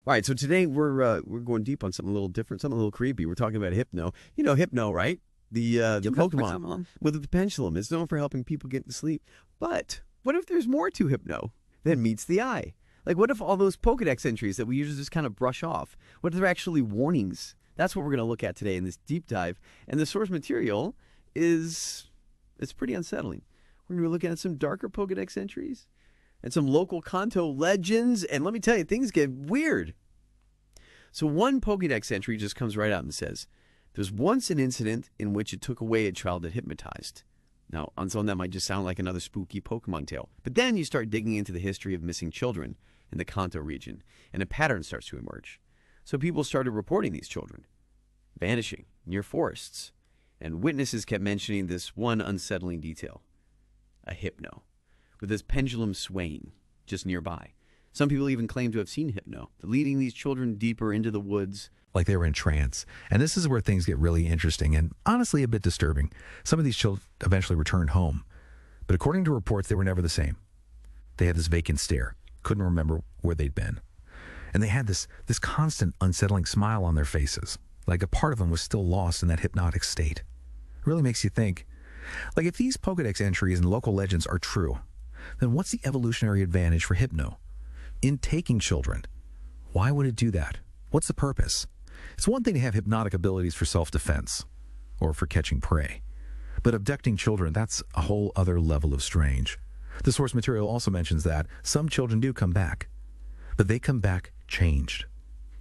All right, so today we're going deep on something a little different, something a little creepy. We're talking about Hypno. You know Hypno, right? The Pokemon with the pendulum. It's known for helping people get to sleep. But what if there's more to Hypno than meets the eye? Like, what if all those Pokédex entries that we usually just kind of brush off, what if they're actually warnings? That's what we're going to look at today in this deep dive. And the source material it's pretty unsettling. We're going to be looking at some darker Pokédex entries and some local Kanto legends. And let me tell you, things get weird. So one Pokédex entry just comes right out and says, there's once an incident in which it took away a child that hypnotized. Now, on some of that might just sound like another spooky Pokemon tale. But then you start digging into the history of missing children in the Kanto region, and a pattern starts to emerge. So people started reporting these children vanishing near forests, and witnesses kept mentioning this one unsettling detail, a Hypno, with this pendulum swaying just nearby. Some people even claim to have seen Hypno, leading these children deeper into the woods. Like they were in trance. And this is where things get really interesting and honestly a bit disturbing. Some of these children eventually returned home, but according to reports, they were never the same. They had this vacant stare, couldn't remember where they'd been. And they had this constant unsettling smile on their faces, like a part of them was still lost in that hypnotic state. It really makes you think, like if these Pokédex entries and local legends are true, then what's the evolutionary advantage for Hypno in taking children? Why would it do that? What's the purpose? It's one thing to have hypnotic abilities for self-defense or for catching prey, but abducting children, that's a whole other level of strange. The source material also mentions that some children do come back, but they come back changed.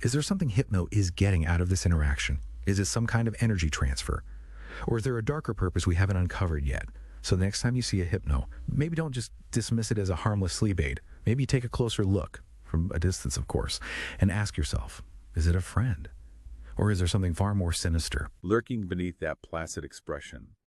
Is there something Hypno is getting out of this interaction? Is it some kind of energy transfer? Or is there a darker purpose we haven't uncovered yet? So the next time you see a Hypno, maybe don't just dismiss it as a harmless sleep aid. Maybe you take a closer look, from a distance of course, and ask yourself, is it a friend? Or is there something far more sinister? Lurking beneath that placid expression